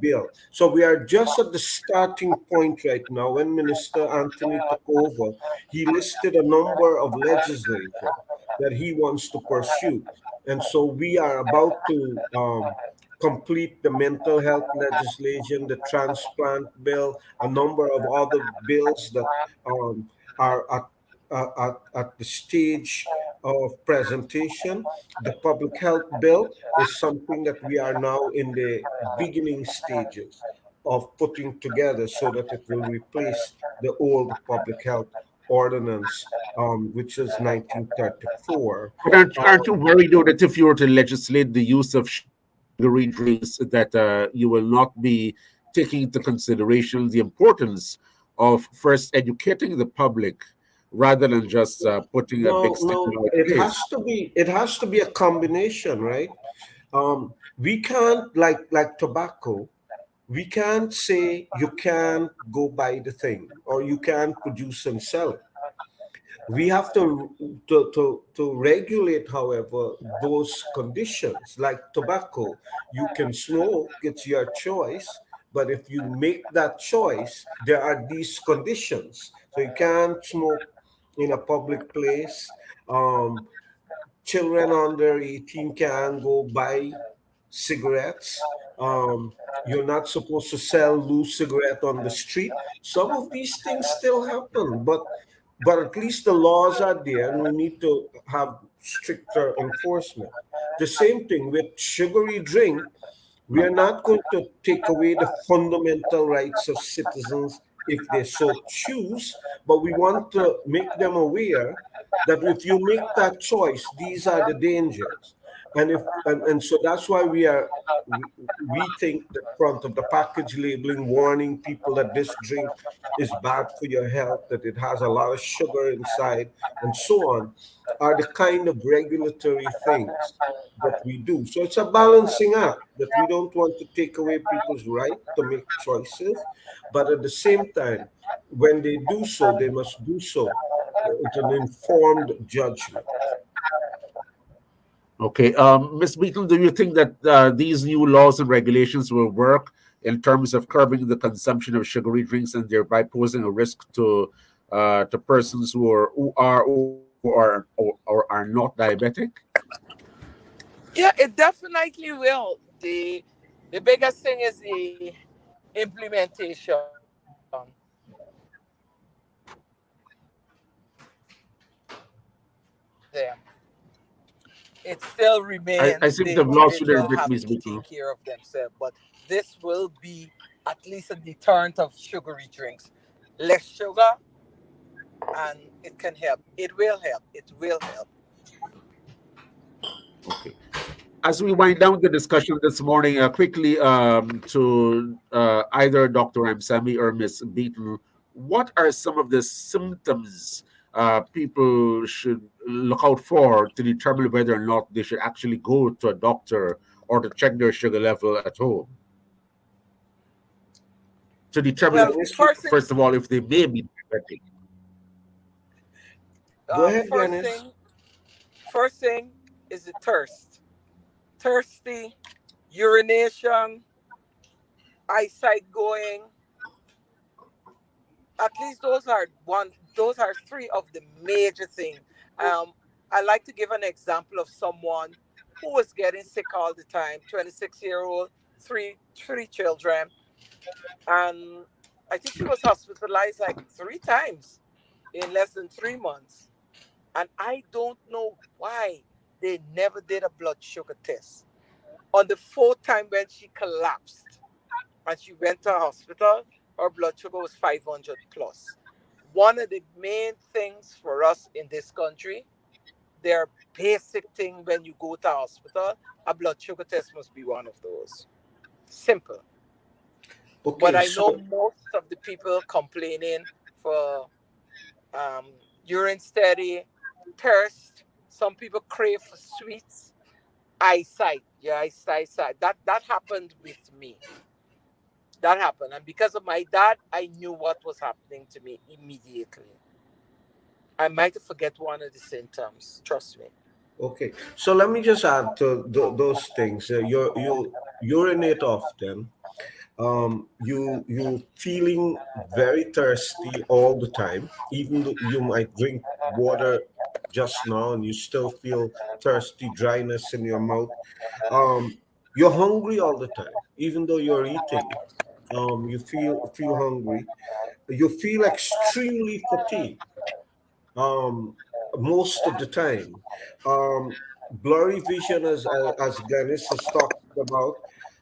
bill. So we are just at the starting point right now. When Minister Anthony took over, he listed a number of legislation that he wants to pursue. And so we are about to complete the mental health legislation, the transplant bill, a number of other bills that are at the stage of presentation. The public health bill is something that we are now in the beginning stages of putting together so that it will replace the old public health ordinance, which is 1934. But aren't you worried though that if you were to legislate the use of sugary drinks, that you will not be taking into consideration the importance of first educating the public rather than just putting a big No, sticker no, in place? it has to be a combination, right? We can't like tobacco. We can't say you can't go buy the thing or you can't produce and sell it. We have to regulate, however, those conditions. Like tobacco, you can smoke, it's your choice, but if you make that choice, there are these conditions. So you can't smoke in a public place. um, Children under 18 can go buy cigarettes. You're not supposed to sell loose cigarette on the street. Some of these things still happen, but at least the laws are there, and we need to have stricter enforcement. The same thing with sugary drink. We are not going to take away the fundamental rights of citizens if they so choose, but we want to make them aware that if you make that choice, these are the dangers. And so that's why we think the front of the package labeling warning people that this drink is bad for your health, that it has a lot of sugar inside, and so on, are the kind of regulatory things that we do. So it's a balancing act that we don't want to take away people's right to make choices, but at the same time, when they do so, they must do so with an informed judgment. Okay, Ms. Beaton, do you think that these new laws and regulations will work in terms of curbing the consumption of sugary drinks and thereby posing a risk to persons who are not diabetic? Yeah, it definitely will. The biggest thing is the implementation there. It still I remains seem the to have lost you there a individual bit, having Ms. to Beaton. take care of themselves. But this will be at least a deterrent of sugary drinks. Less sugar, and it can help. It will help. It will help. Okay. As we wind down the discussion this morning, quickly to either Dr. Ramsamy or Ms. Beaton, what are some of the symptoms people should look out for to determine whether or not they should actually go to a doctor or to check their sugar level at home? To determine, Well, Janice, first thing, first of all, if they may be diabetic. go ahead, first Janice. thing, first thing is the thirst. Thirsty, urination, eyesight going. At least those are three of the major things. um I like to give an example of someone who was getting sick all the time, 26-year-old, three children, and I think she was hospitalized like 3 times in less than 3 months. And I don't know why they never did a blood sugar test. On the fourth time when she collapsed and she went to hospital, her blood sugar was 500 plus. One of the main things for us in this country, their basic thing when you go to hospital, a blood sugar test must be one of those. Simple. But Okay, I know so most of the people complaining for um, urine steady, thirst. Some people crave for sweets, eyesight. Yeah, eyesight. That happened with me. That happened, and because of my dad, I knew what was happening to me immediately. I might forget one of the symptoms. Trust me. okay, so let me just add to those things. You urinate often. You feeling very thirsty all the time, even though you might drink water just now and you still feel thirsty, dryness in your mouth. Um, you're hungry all the time, even though you're eating. You feel hungry. You feel extremely fatigued um, most of the time. Um, Blurry vision, as Ganesh has talked about,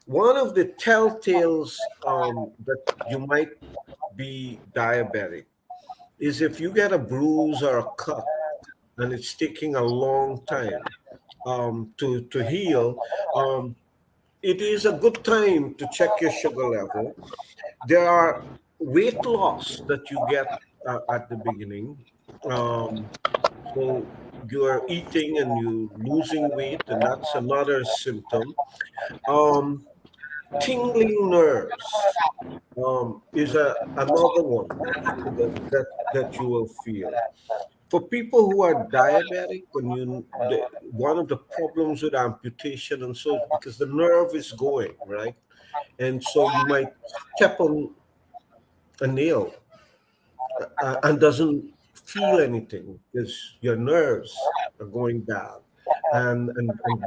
one of the telltales that you might be diabetic is if you get a bruise or a cut and it's taking a long time to heal. Um, it is a good time to check your sugar level. There are weight loss that you get at the beginning. Um, so you're eating and you losing weight, and that's another symptom. Um, Tingling nerves is another one that you will feel. For people who are diabetic, one of the problems with amputation and so is because the nerve is going right, and so you might step on a nail and doesn't feel anything because your nerves are going bad. And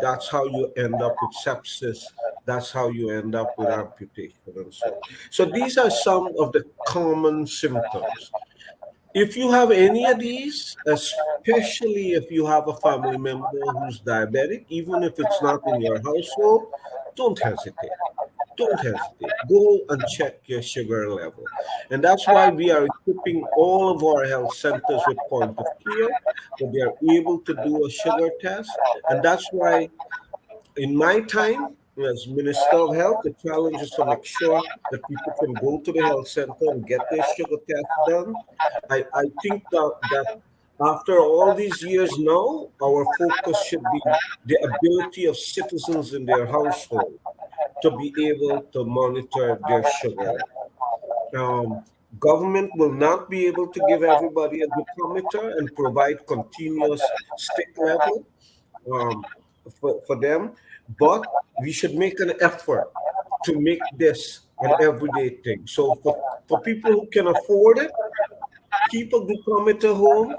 that's how you end up with sepsis. That's how you end up with amputation and so on. So these are some of the common symptoms. If you have any of these, especially if you have a family member who's diabetic, even if it's not in your household, don't hesitate. Don't hesitate. Go and check your sugar level. And that's why we are equipping all of our health centers with point of care, that they are able to do a sugar test. And that's why in my time as Minister of Health, the challenge is to make sure that people can go to the health center and get their sugar test done. I think that after all these years now, our focus should be the ability of citizens in their household to be able to monitor their sugar level. Um, Government will not be able to give everybody a glucometer and provide continuous stick level um, for them, but we should make an effort to make this an everyday thing. So for people who can afford it, keep a glucometer home,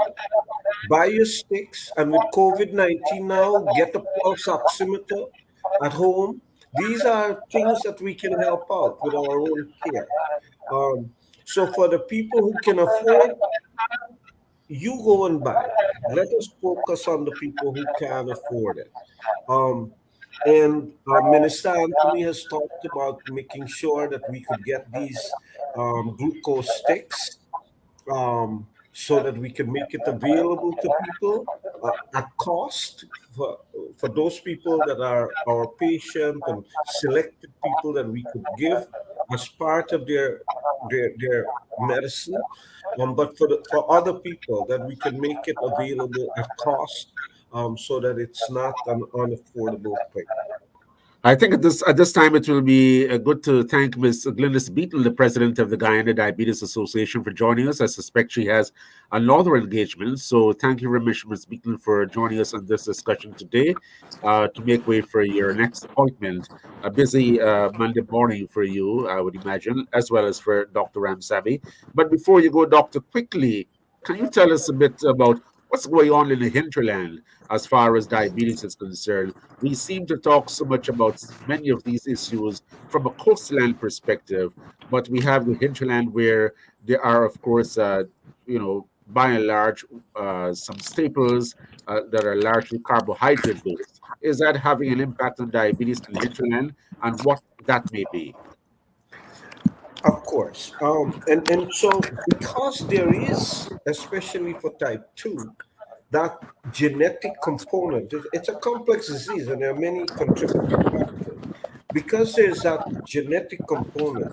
buy your sticks, and with COVID-19 now, get a pulse oximeter at home. These are things that we can help out with our own care. Um, so for the people who can afford, you go and buy. Let us focus on the people who can afford it. Um, and Minister Anthony has talked about making sure that we could get these glucose sticks so that we can make it available to people at cost for those people that are our patient and selected people that we could give as part of their medicine. But for other people that we can make it available at cost so that it's not an unaffordable thing. I think at this time it will be good to thank Ms. Glynis Beatle, the president of the Guyana Diabetes Association, for joining us. I suspect she has another engagement, so thank you very much, Ms. Beatle, for joining us on this discussion today to make way for your next appointment. A busy Monday morning for you, I would imagine, as well as for Dr. Ramsavi. But before you go, Doctor, quickly, can you tell us a bit about what's going on in the hinterland as far as diabetes is concerned? We seem to talk so much about many of these issues from a coastland perspective, but we have the hinterland where there are, of course, by and large, some staples that are largely carbohydrate based. Is that having an impact on diabetes in the hinterland, and what that may be? Of course. And so because there is, especially for type 2, that genetic component, it's a complex disease and there are many contributing factors. Because there's that genetic component,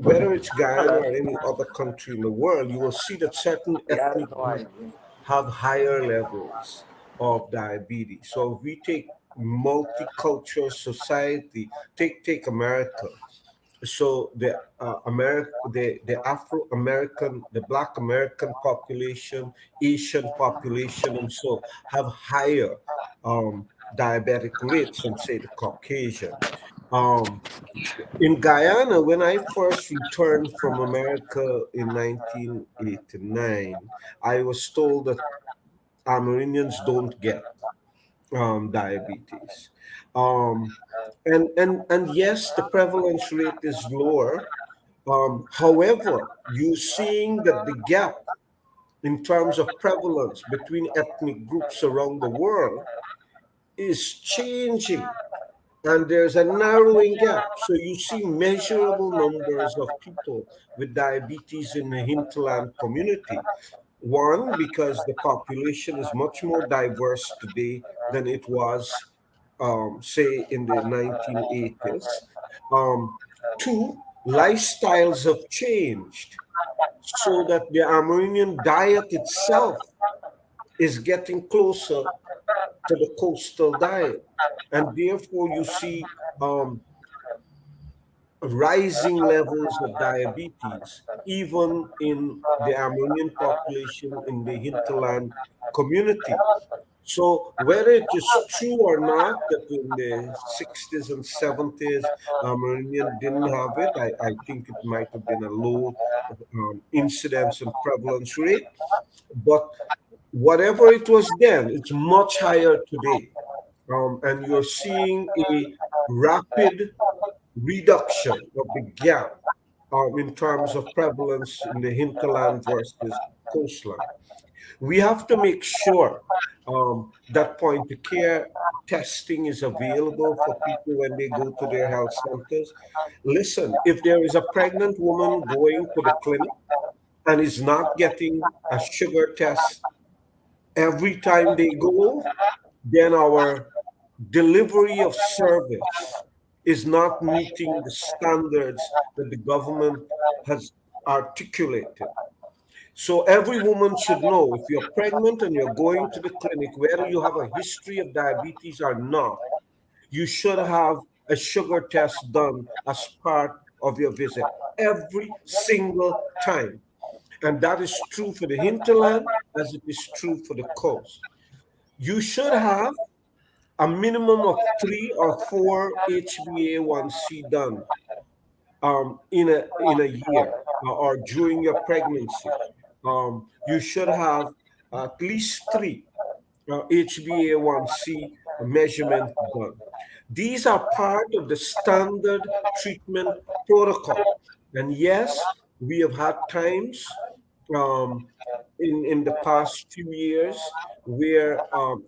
whether it's Guyana or any other country in the world, you will see that certain ethnic groups have higher levels of diabetes. So if we take multicultural society, take America. So the Afro American, the Black American population, Asian population, and so have higher diabetic rates than say the Caucasian. Um, in Guyana, when I first returned from America in 1989, I was told that Amerindians don't get diabetes. Um, and yes, the prevalence rate is lower. However, you're seeing that the gap in terms of prevalence between ethnic groups around the world is changing, and there's a narrowing gap. So you see measurable numbers of people with diabetes in the hinterland community. One, because the population is much more diverse today than it was, say, in the 1980s. Um, Two, lifestyles have changed so that the Amerindian diet itself is getting closer to the coastal diet. And therefore, you see rising levels of diabetes, even in the Amerindian population in the hinterland community. So whether it is true or not that in the 60s and 70s, Meridian didn't have it, I think it might have been a low incidence and prevalence rate. But whatever it was then, it's much higher today. And you're seeing a rapid reduction of the gap in terms of prevalence in the hinterland versus coastline. We have to make sure that point of care testing is available for people when they go to their health centers. Listen, if there is a pregnant woman going to the clinic and is not getting a sugar test every time they go, then our delivery of service is not meeting the standards that the government has articulated. So every woman should know if you're pregnant and you're going to the clinic, whether you have a history of diabetes or not, you should have a sugar test done as part of your visit every single time. And that is true for the hinterland as it is true for the coast. You should have a minimum of 3 or 4 HbA1c done in a year or during your pregnancy. You should have at least 3 HbA1c measurement done. These are part of the standard treatment protocol. And yes, we have had times um, in the past few years where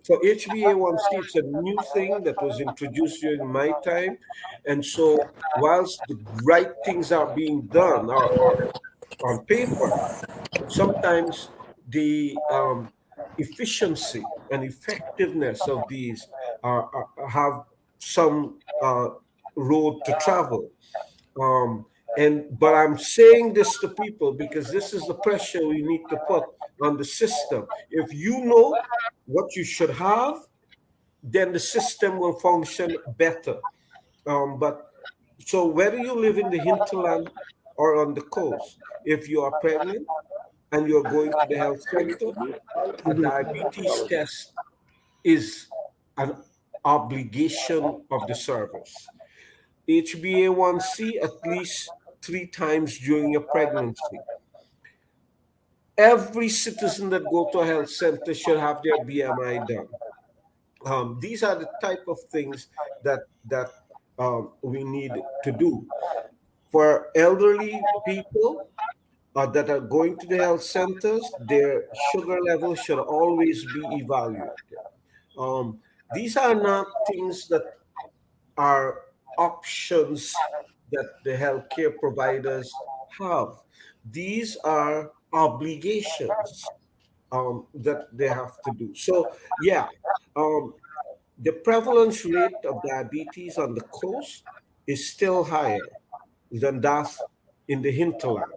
for HbA1c, it's a new thing that was introduced during my time. And so, whilst the right things are being done or on paper, sometimes the efficiency and effectiveness of these have some road to travel. Um, but I'm saying this to people because this is the pressure we need to put on the system. If you know what you should have, then the system will function better. But so whether you live in the hinterland or on the coast, if you are pregnant and you're going to the health center, a diabetes test is an obligation of the service. HbA1c at least 3 times during your pregnancy. Every citizen that go to a health center should have their BMI done. These are the type of things that we need to do. For elderly people that are going to the health centers, their sugar level should always be evaluated. Um, these are not things that are options that the healthcare providers have. These are obligations that they have to do. So, yeah, um, the prevalence rate of diabetes on the coast is still higher than that in the hinterland.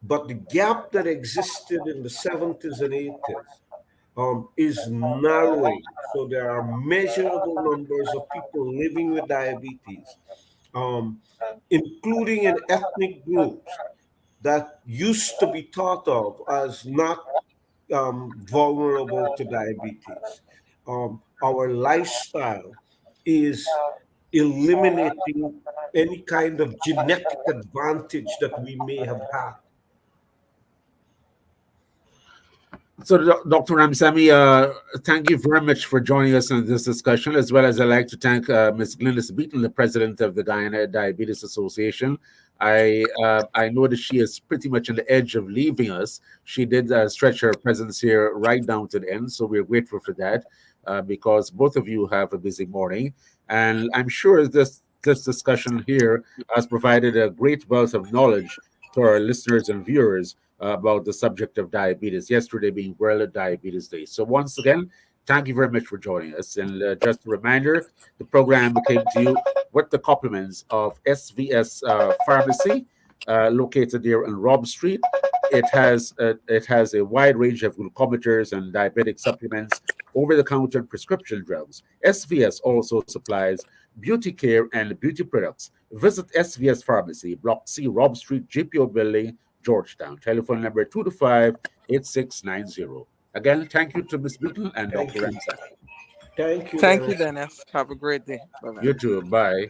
But the gap that existed in the 70s and 80s is narrowing. So there are measurable numbers of people living with diabetes, um, including in ethnic groups that used to be thought of as not vulnerable to diabetes. Our lifestyle is eliminating any kind of genetic advantage that we may have had. So, Dr. Ramsamy, thank you very much for joining us in this discussion, as well as I'd like to thank Ms. Glynis Beaton, the president of the Guyana Diabetes Association. I know that she is pretty much on the edge of leaving us. She did stretch her presence here right down to the end, so we're grateful for that because both of you have a busy morning. And I'm sure this discussion here has provided a great wealth of knowledge to our listeners and viewers about the subject of diabetes, yesterday being World Diabetes Day. So, once again, thank you very much for joining us. And just a reminder, the program came to you with the compliments of SVS Pharmacy, located here on Rob Street. It has a wide range of glucometers and diabetic supplements, over-the-counter prescription drugs. SVS also supplies beauty care and beauty products. Visit SVS Pharmacy, Block C, Rob Street, GPO Building, Georgetown. Telephone number 225-8690. Again, thank you to Ms. Beaton and Thank Dr. you. Ramsay. Thank you, Thank you, Dennis. Dennis. Have a great day. Bye bye. You too. Bye.